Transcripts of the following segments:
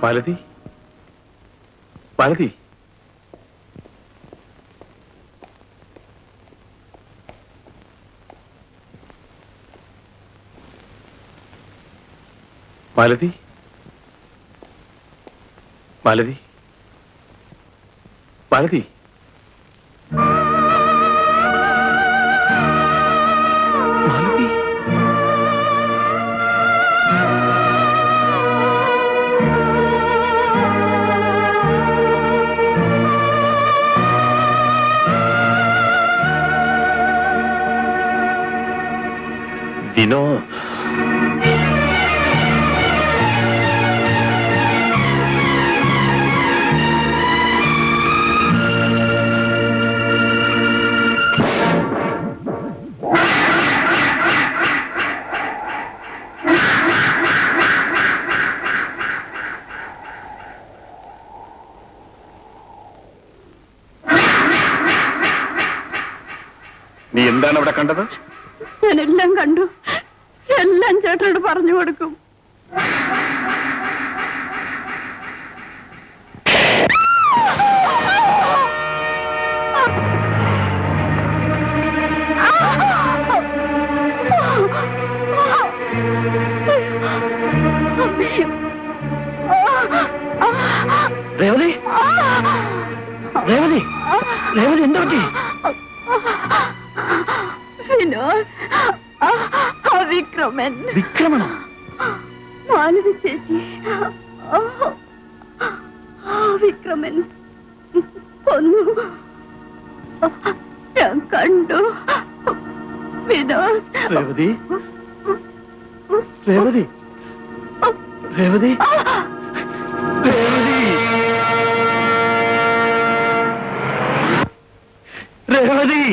മാലതി, മാലതി, മാലതി, മാലതി, മാലതി. വിനോദ്, നീ എന്താണ് അവിടെ കണ്ടത്? ഞാനെല്ലാം കണ്ടു. എല്ലാം ചേട്ടനോട് പറഞ്ഞു കൊടുക്കും. രേവതി, രേവതി, രേവതി, എന്താ പറ്റി? വിനോദ്, വിക്രമൻ. വിക്രമനോ? മാലതി ചേച്ചി, വിക്രമൻ കൊന്നു. ഞാൻ കണ്ടു. വിനോദ്. രേവതി, രേവതി, രേവതി, രേവതി, രേവതി.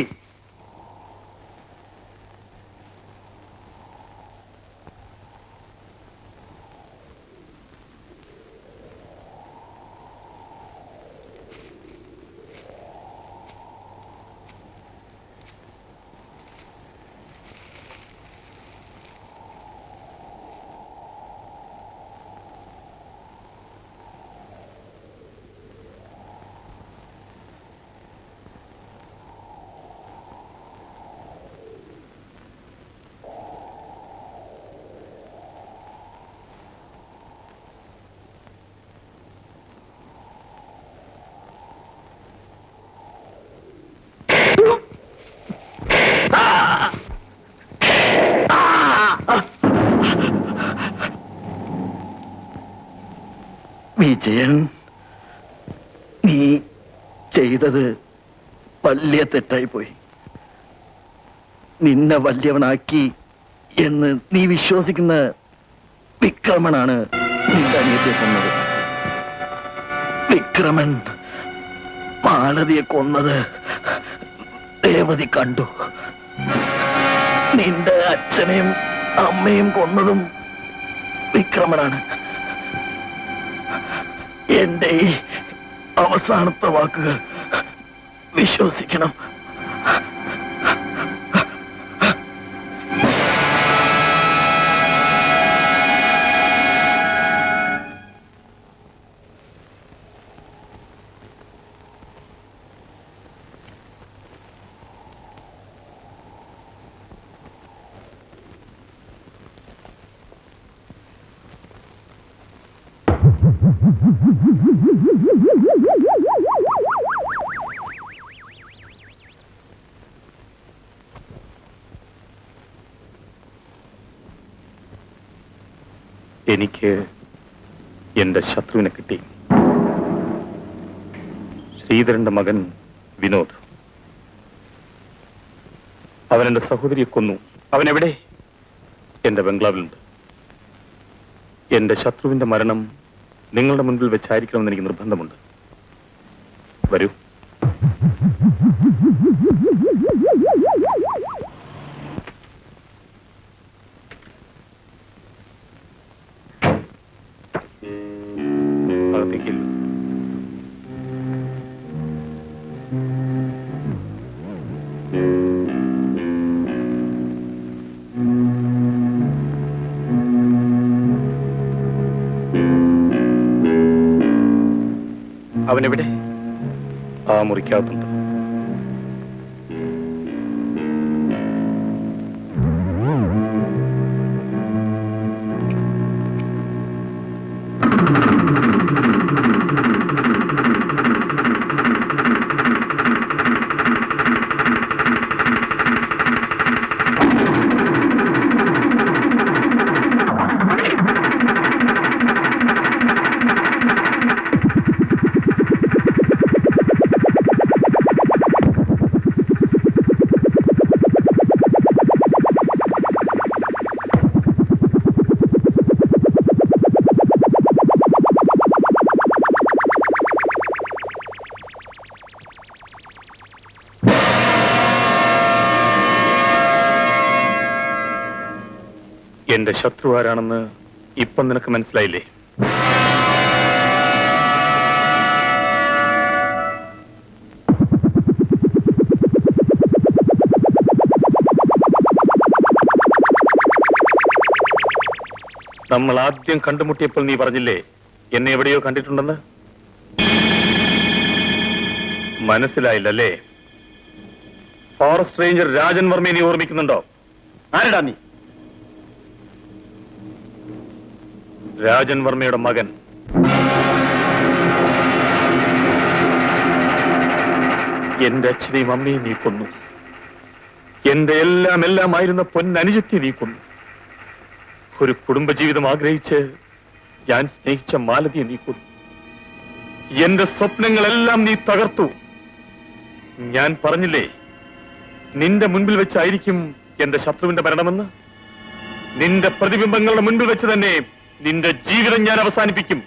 വിജയൻ, നീ ചെയ്തത് വലിയ തെറ്റായിപ്പോയി. നിന്നെ വലിയവനാക്കി എന്ന് നീ വിശ്വസിക്കുന്ന വിക്രമനാണ് നിന്റെ അനിയത്തെ കൊന്നത്. വിക്രമൻ മാലതിയെ കൊന്നത് രേവതി കണ്ടു. നിന്റെ അച്ഛനെയും അമ്മയും കൊന്നതും വിക്രമനാണ്. എന്റെ ഈ അവസാനത്തെ വാക്കുകൾ വിശ്വസിക്കണം. എനിക്ക് എന്റെ ശത്രുവിനെ കിട്ടി. ശ്രീധരന്റെ മകൻ വിനോദ്. അവൻ എന്റെ സഹോദരിയെ കൊന്നു. അവൻ എവിടെ? എന്റെ ബംഗ്ലാവിലുണ്ട്. എന്റെ ശത്രുവിന്റെ മരണം നിങ്ങളുടെ മുൻപിൽ വെച്ചായിരിക്കണമെന്ന് എനിക്ക് നിർബന്ധമുണ്ട്. വരൂ. അകത്തേക്കില്ല. അവനെവിടെ? ആ മുറിക്കകത്തുണ്ട്. എന്റെ ശത്രു ആരാണെന്ന് ഇപ്പം നിനക്ക് മനസ്സിലായില്ലേ? നമ്മൾ ആദ്യം കണ്ടുമുട്ടിയപ്പോൾ നീ പറഞ്ഞില്ലേ എന്നെ എവിടെയോ കണ്ടിട്ടുണ്ടെന്ന്? മനസ്സിലായില്ലല്ലേ? ഫോറസ്റ്റ് റേഞ്ചർ രാജൻ വർമ്മയെ നീ ഓർമ്മിക്കുന്നുണ്ടോ? ആരടാ നീ? രാജൻ വർമ്മയുടെ മകൻ. എന്റെ അച്ഛനെയും അമ്മയും നീ കൊന്നു. എന്റെ എല്ലാമായിരുന്ന പൊന്നനുജത്തെ നീ കൊന്നു. ഒരു കുടുംബജീവിതം ആഗ്രഹിച്ച് ഞാൻ സ്നേഹിച്ച മാലതിയെ നീ കൊന്നു. എന്റെ സ്വപ്നങ്ങളെല്ലാം നീ തകർത്തു. ഞാൻ പറഞ്ഞില്ലേ നിന്റെ മുൻപിൽ വെച്ചായിരിക്കും എന്റെ ശത്രുവിന്റെ മരണമെന്ന്? നിന്റെ പ്രതിബിംബങ്ങളുടെ മുൻപിൽ വെച്ച് തന്നെ നിന്റെ ജീവിതം ഞാൻ അവസാനിപ്പിക്കും.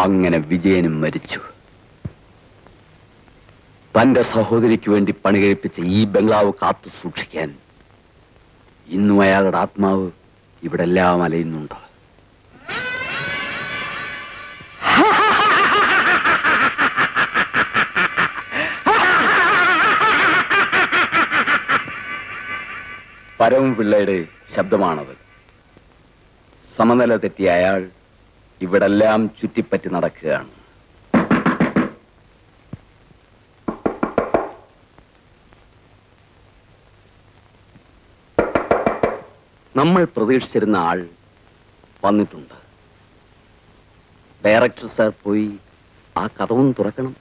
അങ്ങനെ വിജയനും മരിച്ചു. തന്റെ സഹോദരിക്ക് വേണ്ടി പണികഴിപ്പിച്ച ഈ ബംഗ്ലാവ് കാത്തു സൂക്ഷിക്കാൻ ഇന്നും അയാളുടെ ആത്മാവ് ഇവിടെല്ലാം അലയുന്നുണ്ട്. പരമപിള്ളയുടെ ശബ്ദമാണത്. സമനില തെറ്റിയ അയാൾ ഇവിടെല്ലാം ചുറ്റിപ്പറ്റി നടക്കുകയാണ്. നമ്മൾ പ്രതീക്ഷിച്ചിരുന്ന ആൾ വന്നിട്ടുണ്ട്. ഡയറക്ടർ സാർ പോയി ആ കഥവും തുറക്കണം.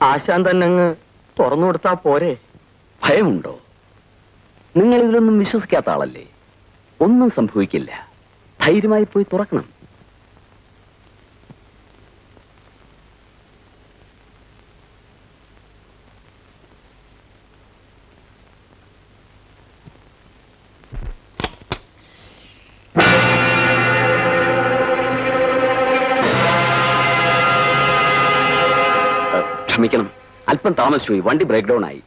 ആശാൻ തന്നെ അങ്ങ് തുറന്നു കൊടുത്താ പോരെ? ഭയമുണ്ടോ? നിങ്ങൾ ഇതിലൊന്നും വിശ്വസിക്കാത്ത ആളല്ലേ? ഒന്നും സംഭവിക്കില്ല. ധൈര്യമായി പോയി തുറക്കണം. ക്ഷമിക്കണം, അല്പം താമസിച്ചു പോയി. വണ്ടി ബ്രേക്ക് ഡൗൺ ആയി.